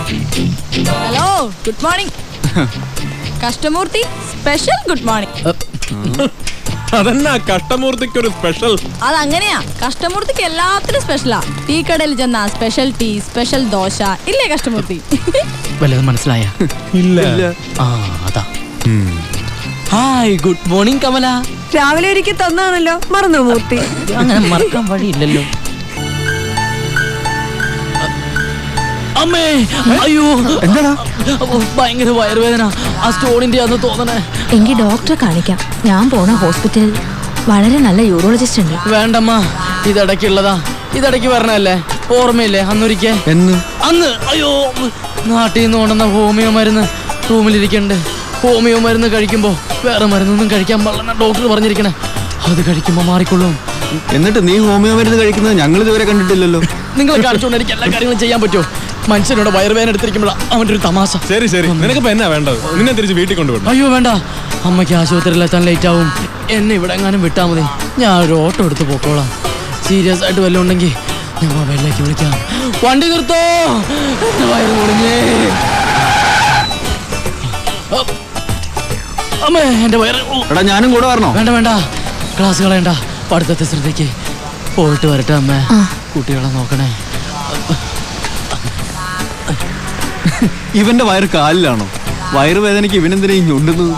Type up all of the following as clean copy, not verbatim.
Hello, good morning. Kashtamoorthy special good morning. അതെന്നാ കഷ്ടമൂർത്തിക്ക് ഒരു സ്പെഷ്യൽ? അതങ്ങനെയാ, കഷ്ടമൂർത്തിക്ക് എല്ലാത്തിനും സ്പെഷ്യലാ. ടീ കടയിൽ ചെന്ന സ്പെഷ്യൽ ടീ, സ്പെഷ്യൽ ദോശ, ഇല്ലേ കഷ്ടമൂർത്തി? വല്ലതും മനസ്സിലായ? ഇല്ല. അതാ. Hi, good morning Kamala. രാവിലെ ഒരിക്കൽ തന്നാണല്ലോ, മറന്നു മൂർത്തി? അങ്ങനെ മറക്കാൻ വഴിയില്ലല്ലോ. അമ്മേ, അയ്യോ, എന്താടാ? ഭയങ്കര വയറുവേദന. ആ സ്റ്റോണിന്റെ അന്ന് തോന്നണേ. എങ്കിൽ ഡോക്ടറെ കാണിക്കാം. ഞാൻ പോണ ഹോസ്പിറ്റലിൽ വളരെ നല്ല യൂറോളജിസ്റ്റ് ഉണ്ട്. വേണ്ടമ്മ, ഇതടക്കുള്ളതാ. ഇതടക്ക് വരണല്ലേ? ഓർമ്മയില്ലേ അന്നൊരിക്കൽ? അന്ന് അയ്യോ, നാട്ടിൽ നിന്ന് കൊണ്ടുവന്ന ഹോമിയോ മരുന്ന് റൂമിലിരിക്കണ്ട്. ഹോമിയോ മരുന്ന് കഴിക്കുമ്പോ വേറെ മരുന്നൊന്നും കഴിക്കാൻ പാടില്ല ഡോക്ടർ പറഞ്ഞിരിക്കണേ. അത് കഴിക്കുമ്പോ മാറിക്കൊള്ളും. എന്നിട്ട് നീ ഹോമിയോ മരുന്ന് കഴിക്കുന്നത് ഞങ്ങൾ ഇതുവരെ കണ്ടിട്ടില്ലല്ലോ. നിങ്ങളെ കാണിച്ചുകൊണ്ട് എനിക്ക് എല്ലാ കാര്യങ്ങളും ചെയ്യാൻ പറ്റുമോ? മനുഷ്യനോട് വയറുവേദന എടുത്തിരിക്കുമ്പോഴാണ് അവൻ്റെ ഒരു തമാശ. ശരി, നിനക്കിപ്പോ എന്നാ വേണ്ടത്? നിന്നെ തിരിച്ച് വീട്ടിൽ കൊണ്ടുപോകണം. അയ്യോ വേണ്ട, അമ്മയ്ക്ക് ആശുപത്രിയിലെത്താൻ ലേറ്റ് ആവും. എന്നെ ഇവിടെ എങ്ങാനും വിട്ടാൽ മതി. ഞാൻ ഒരു ഓട്ടോ എടുത്ത് പോക്കോളാം. സീരിയസ് ആയിട്ട് വല്ലതും ഉണ്ടെങ്കിൽ ഞാൻ മൊബൈലിലേക്ക് വിളിക്കാം. വണ്ടി നിർത്തോ, എന്റെ വയറ് പൊളിഞ്ഞേ. അമ്മേ, എന്റെ വയറ്. എടാ, ഞാനും കൂടെ വരണോ? വേണ്ട, ക്ലാസ് കളയണ്ട. പഠിത്തത്തെ ശ്രദ്ധിക്ക്. പോയിട്ട് വരട്ടെ അമ്മേ. കുട്ടികളെ നോക്കണേ. ഇവന്റെ വയറ് കാലിലാണോ? വയറുവേദനയ്ക്ക് ഇവനെന്തിനാ ഞൊണ്ടുന്നത്?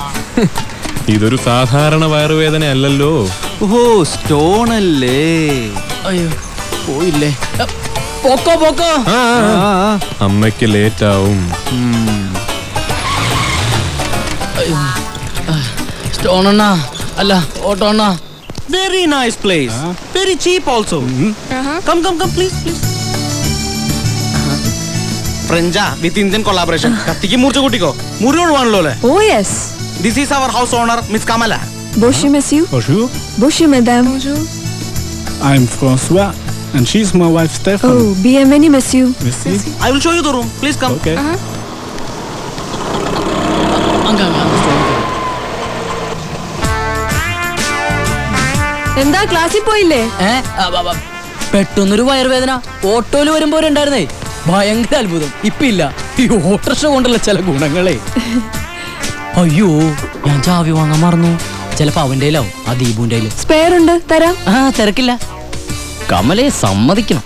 ഇതൊരു സാധാരണ വയറുവേദന അല്ലല്ലോ. ഓഹോ, സ്റ്റോൺ അല്ലേ? അയ്യോ, പോയില്ലേ? പോക്കോ. അമ്മയ്ക്ക് ലേറ്റ് ആവും. സ്റ്റോൺ അണ്ണാ, അല്ല auto Anna. Very nice place. Very cheap also. Come, please. French with Indian collaboration. കത്തിക്ക് മൂർച്ച കൂട്ടിക്കോ. മുറി ഒഴിവാണല്ലോ അല്ലേ? Oh yes. This is our house owner, Miss Kamala. Bonjour monsieur. Bonjour. Bonjour madame. Bonjour. I'm François, and she's my wife Stephanie. Oh, bienvenue monsieur. Merci. I will show you the room. Please come. Okay. എന്താ ക്ലാസ്സിൽ പോയില്ലേ? പെട്ടെന്നൊരു വയറുവേദന ഓട്ടോയില് വരുമ്പോരുണ്ടായിരുന്നേ. ഭയങ്കര അത്ഭുതം. ഇപ്പില്ല. ഈ autorickshaw കൊണ്ടുള്ള ചില ഗുണങ്ങളെ. അയ്യോ, ഞാൻ ചാവി വാങ്ങാൻ മറന്നു. ചിലപ്പോ അവന്റെ ആവും, ആ ദീപുന്റെ. സ്പെയർ ഉണ്ട്, തരാം. തിരക്കില്ല. കമലയെ സമ്മതിക്കണം.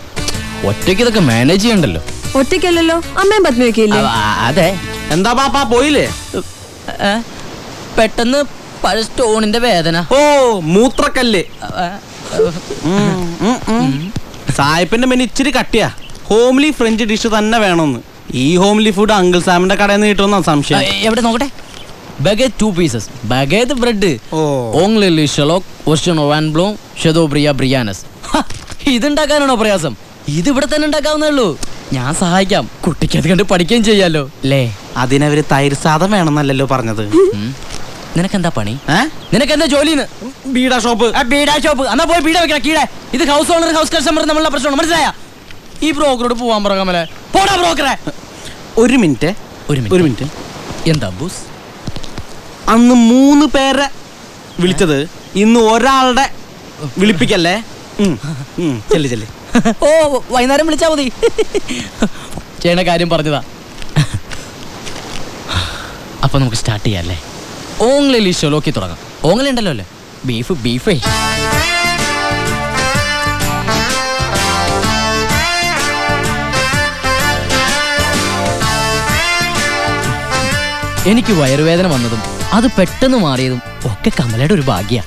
ഒറ്റയ്ക്ക് ഇതൊക്കെ മാനേജ് ചെയ്യണ്ടല്ലോ. ഒറ്റയ്ക്കല്ലല്ലോ, അമ്മയും പത്നിയൊക്കെ ഇല്ലേ? അതെ. എന്താ പാപ്പാ പോയില്ലേ? പെട്ടെന്ന് പഴ സ്റ്റോണിന്റെ വേദന. ഓ, മൂത്രക്കല്ല്. സായിപ്പിന്റെ മെനു ഇച്ചിരി കട്ടിയാ. ഹോംലി ഫ്രഞ്ച് ഡിഷ് തന്നെ വേണമെന്ന്. ഈ ഹോംലി ഫുഡ് അങ്കിൾ സാമിന്റെ കടയിൽ നിന്ന് കിട്ടുമെന്ന സംശയം. എവിടെ നോക്കട്ടെ. Baguette 2 pieces. Baguette bread. ഓങ്ലി ഷെലോക്ക്, ഓർഷനോ വാൻ ബ്ലോ, ഷെദോബ്രിയ ബ്രിയാനസ്. ഇതുണ്ടാക്കാനാണോ പ്രയാസം? ഇത് ഇവിടെ തന്നെ ഉണ്ടാക്കാവുന്നേ ഉള്ളൂ. ഞാൻ സഹായിക്കാം. കുട്ടിക്ക് അത് കണ്ട് പഠിക്കുകയും ചെയ്യാലോ അല്ലേ? അതിനവര് തൈര് സാധം വേണമെന്നല്ലോ പറഞ്ഞത്. നിനക്കെന്താ പണി? നിനക്കെന്താ ജോലിന്ന്? ബീഡാ ഷോപ്പ്. ബീഡാ ഷോപ്പ്. എന്നാ പോയി ബീഡ വെക്കണം കീഴെ. ഇത് ഹൗസ് ഓണർ ഹൗസ് കസ്റ്റമർ നമ്മളുടെ പ്രശ്നമാണ്, മനസ്സിലായ? ഈ ബ്രോക്കറോട് പോവാൻ പറ കമലെ. പോടാ ബ്രോക്കറെ. ഒരു മിനിറ്റ്. എന്താ ബൂസ്? അന്ന് 3 പേരെ വിളിച്ചത്, ഇന്ന് ഒരാളുടെ വിളിപ്പിക്കല്ലേ? ചെല്ല്. ഓ, വൈകുന്നേരം വിളിച്ചാ മതി. ചെയ്യണ കാര്യം പറഞ്ഞതാ. അപ്പൊ നമുക്ക് സ്റ്റാർട്ട് ചെയ്യാല്ലേ? ഓങ്ലി ഷെലോക്കി തുടങ്ങാം. ഓങ്ലി ഉണ്ടല്ലോ അല്ലേ? ബീഫേ. എനിക്ക് വയറുവേദന വന്നതും അത് പെട്ടെന്ന് മാറിയതും ഒക്കെ കമലയുടെ ഒരു ഭാഗ്യ.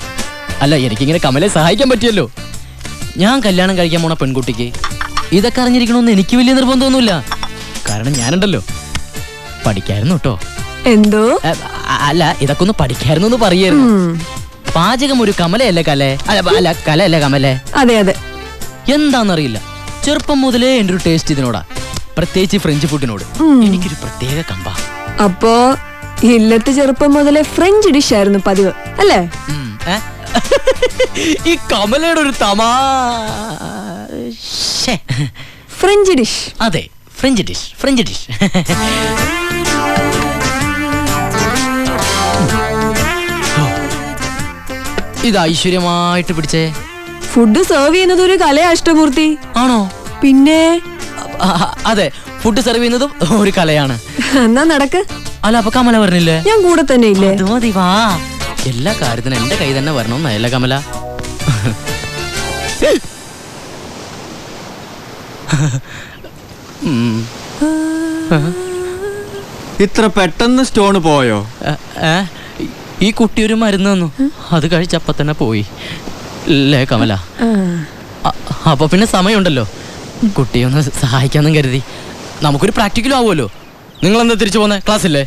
അല്ല, എനിക്കിങ്ങനെ കമലയെ സഹായിക്കാൻ പറ്റിയല്ലോ. ഞാൻ കല്യാണം കഴിക്കാൻ പോണ പെൺകുട്ടിക്ക് ഇതൊക്കെ അറിഞ്ഞിരിക്കണമെന്ന് എനിക്ക് വലിയ നിർബന്ധമൊന്നുമില്ല. കാരണം ഞാനുണ്ടല്ലോ. പഠിക്കായിരുന്നു കേട്ടോ. എന്തോ? അല്ല, ഇതൊക്കെ ഒന്ന് പഠിക്കായിരുന്നു എന്ന് പറയായിരുന്നു. പാചകം ഒരു കമലയല്ലേ കലേ? അല്ല, കലയല്ലേ കമലേ? അതെ. എന്താന്നറിയില്ല, ചെറുപ്പം മുതലേ എൻ്റെ ഒരു ടേസ്റ്റ് ഇതിനോടാ. പ്രത്യേകിച്ച് ഫ്രഞ്ച് ഫുഡിനോട് എനിക്കൊരു പ്രത്യേക കമ്പാ. അപ്പോ ഇല്ലത്തെ ചെറുപ്പം മുതലേ ഫ്രഞ്ച് ഡിഷ് ആയിരുന്നു പതിവ് അല്ലേ? ഈ കമലയുടെ ഒരു ഫ്രഞ്ച് ഡിഷ്. അതെ, ഫ്രഞ്ച് ഡിഷ്. ഇത് ഐശ്വര്യമായിട്ട് പിടിച്ചേ. ഫുഡ് സെർവ് ചെയ്യുന്നത് ഒരു കലയാ അഷ്ടമൂർത്തി. ആണോ? പിന്നെ അതെ, ഫുഡ് സെർവ് ചെയ്യുന്നതും ഒരു കലയാണ്. എന്നാ നടക്ക്. അല്ല അപ്പൊ കമല പറഞ്ഞില്ലേ? ഞാൻ കൂടെ തന്നെ ഇല്ലേ? അത് മതി, വാ. എല്ലാ കാര്യത്തിനും എന്റെ കൈ തന്നെ വരണമെന്നല്ല കമല. ഇത്ര പെട്ടെന്ന് സ്റ്റോണ് പോയോ? ഈ കുട്ടി ഒരു മരുന്ന് തന്നു, അത് കഴിച്ചപ്പ തന്നെ പോയി അല്ലേ കമല? അപ്പൊ പിന്നെ സമയമുണ്ടല്ലോ, കുട്ടിയെ ഒന്ന് സഹായിക്കാന്നും കരുതി. നമുക്കൊരു പ്രാക്ടിക്കലും ആവുമല്ലോ. നിങ്ങൾ എന്താ തിരിച്ചു പോന്നെ? ക്ലാസ് ഇല്ലേ?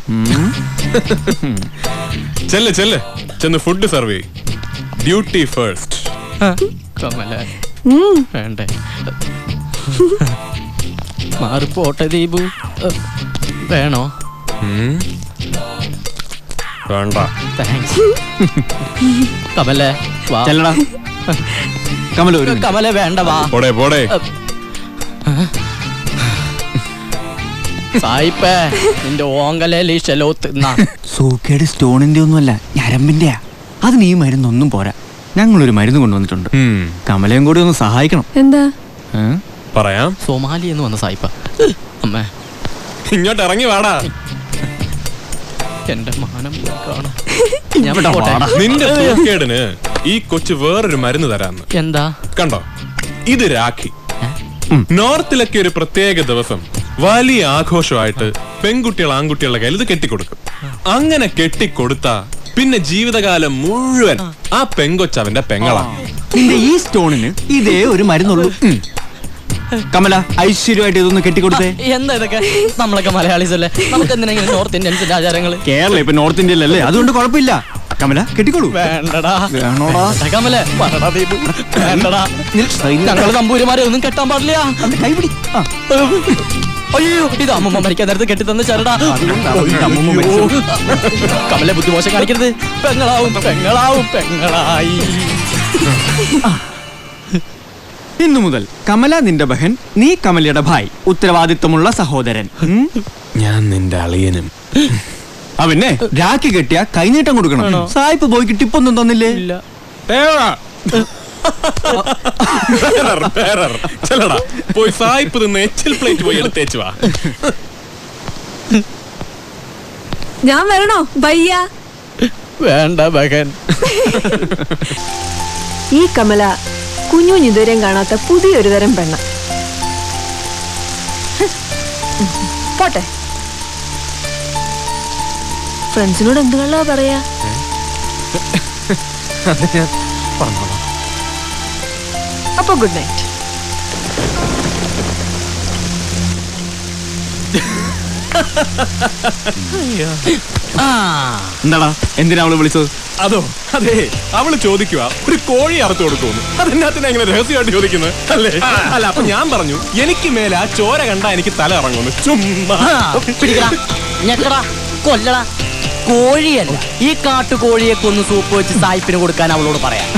ചെന്ന് ഫുഡ് സെർവ് ചെയ്യ്. Duty first. കമല വേണ്ടേ? മാറിപ്പോട്ടെ ദീപു. വേണോ? വേണ്ട. താങ്ക്സ്. കമല വാ. ചെല്ലടാ കമല. ഒരു minute. കമല വേണ്ട, വാ. പോടേ. സായിപ്പേ, നിന്റെ ഓങ്കലേ ശലോ തിന്നാ. സൂക്കേട് സ്റ്റോണിന്റെ ഒന്നുമല്ല, ഞരമ്പിന്റെയാ. അതിന് ഈ മരുന്നൊന്നും പോരാ. ഞങ്ങളൊരു മരുന്ന് കൊണ്ടുവന്നിട്ടുണ്ട്. കമലയും കൂടി ഒന്ന് സഹായിക്കണം. എന്താ? പറയാം. സോമാലി എന്ന് വന്ന സായിപ്പ. അമ്മേ, ഇങ്ങോട്ട് ഇറങ്ങി വാടാ. എന്റെ മാനം പോയി കാണാം. ഞാൻ ഇവിടെ പോട്ടെ. വാടാ. നിന്റെ സൂക്കേടിന് ഈ കൊച്ചു വേറൊരു മരുന്ന് തരാന്ന്. എന്താ? കണ്ടോ, ഇത് രാഖി. നോർത്തിലൊക്കെ ഒരു പ്രത്യേക ദിവസം വലിയ ആഘോഷമായിട്ട് പെൺകുട്ടികൾ ആൺകുട്ടികളുടെ കയ്യിൽ ഇത് കെട്ടിക്കൊടുക്കും. അങ്ങനെ കെട്ടിക്കൊടുത്താ പിന്നെ ജീവിതകാലം മുഴുവൻ ആ പെങ്കൊച്ചവന്റെ പെങ്ങളാണ്. നിന്റെ ഈ സ്റ്റോണിന് ഇതേ ഒരു മരുന്നുള്ളൂ. കമല, ഐശ്വര്യമായിട്ട് ഇതൊന്ന് കെട്ടിക്കൊടുത്തേ. എന്താ ഇതൊക്കെ? നമ്മളൊക്കെ മലയാളീസ് അല്ലേ, നമുക്ക് എന്തിനെങ്കിലും നോർത്ത് ഇന്ത്യൻസിന്റെ ആചാരങ്ങള്. കേരള ഇപ്പൊ നോർത്ത് ഇന്ത്യയിലല്ലേ, അതുകൊണ്ട് കുഴപ്പമില്ല. കമല കെട്ടിക്കോളൂ. വേണ്ടടാ. വേണോടാ? കമല പറടാ ദീപു. വേണ്ടടാ. ഞങ്ങള് തമ്പൂരിമാരെ ഒന്നും കെട്ടാൻ പാടില്ല. കൈപിടി. അയ്യോ, ഇത് അമ്മമ്മ മരിക്കാൻ നേരത്ത് കെട്ടി തന്ന ചരടാ. കമല ബുദ്ധിമോശം കാണിക്കരുത്. പെങ്ങളായി. ഇന്നു മുതൽ കമല നിന്റെ ബഹൻ, നീ കമലയുടെ ഭായ്, ഉത്തരവാദിത്വമുള്ള സഹോദരൻ. ഞാൻ നിന്റെ അളിയനും. പിന്നെ രാഖി കെട്ടിയ കൈനീട്ടം കൊടുക്കണം. സായിപ്പ് പോയി ടിപ്പൊന്നും തന്നില്ലേ? ഇല്ല. ചെല്ലടാ, പോയി സായിപ്പ് നിന്ന് എച്ചിൽ പ്ലേറ്റ് പോയി എടുത്തേച്ചു വാ. ഞാൻ വരണോ ഭയ്യ? വേണ്ട ബഹൻ. ഈ കമല കുഞ്ഞു ഇതുവരെയും കാണാത്ത പുതിയൊരു തരം പെണ്ണ. പോട്ടെ. ഫ്രണ്ട്സിനോട് എന്ത് കള്ളാ പറയാ? അപ്പൊ ഗുഡ് നൈറ്റ്. എന്താടാ, എന്തിനാ അവള് വിളിച്ചത്? അതോ, അതെ, അവള് ചോദിക്കുക ഒരു കോഴി അറുത്ത് കൊടുക്കുമെന്ന്. അതെന്നാത്തിനാ ഇങ്ങനെ രഹസ്യമായിട്ട് ചോദിക്കുന്നത് അല്ലേ? അല്ല, അപ്പൊ ഞാൻ പറഞ്ഞു എനിക്ക് മേലെ ആ ചോര കണ്ടാ എനിക്ക് തല ഇറങ്ങുന്നു. ചുമ്മാ ഞെക്കടാ, കൊല്ലടാ. കോഴിയല്ല, ഈ കാട്ടുകോഴിയെ കൊന്ന് സൂപ്പ് വെച്ച് സായിപ്പിന് കൊടുക്കാൻ അവളോട് പറയാം.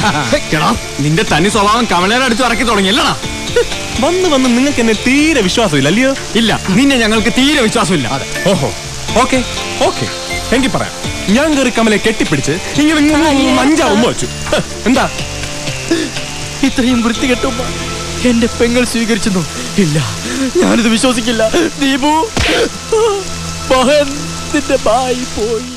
നിന്റെ തനി സ്വഭാവം കമലയുടെ അടുത്ത് ഇറക്കി തുടങ്ങിയല്ലടാ. വന്ന് നിങ്ങൾക്ക് എന്നെ തീരെ വിശ്വാസമില്ല അല്ലയോ? ഇല്ല, നിന്നെ ഞങ്ങൾക്ക് തീരെ വിശ്വാസമില്ല. ഓഹോ, ഓക്കെ എങ്കിൽ പറയാം. ഞാൻ കയറി കമലെ കെട്ടിപ്പിടിച്ച് ഇങ്ങനെ അഞ്ചാവുമ്പോ വെച്ചു. എന്താ ഇത്രയും വൃത്തികെട്ടുമ്പോ എന്റെ പെങ്ങൾ സ്വീകരിച്ചെന്നു? ഇല്ല, ഞാനിത് വിശ്വസിക്കില്ല. ദീപു, ബഹൻ നിന്റെ ബായി പോയി.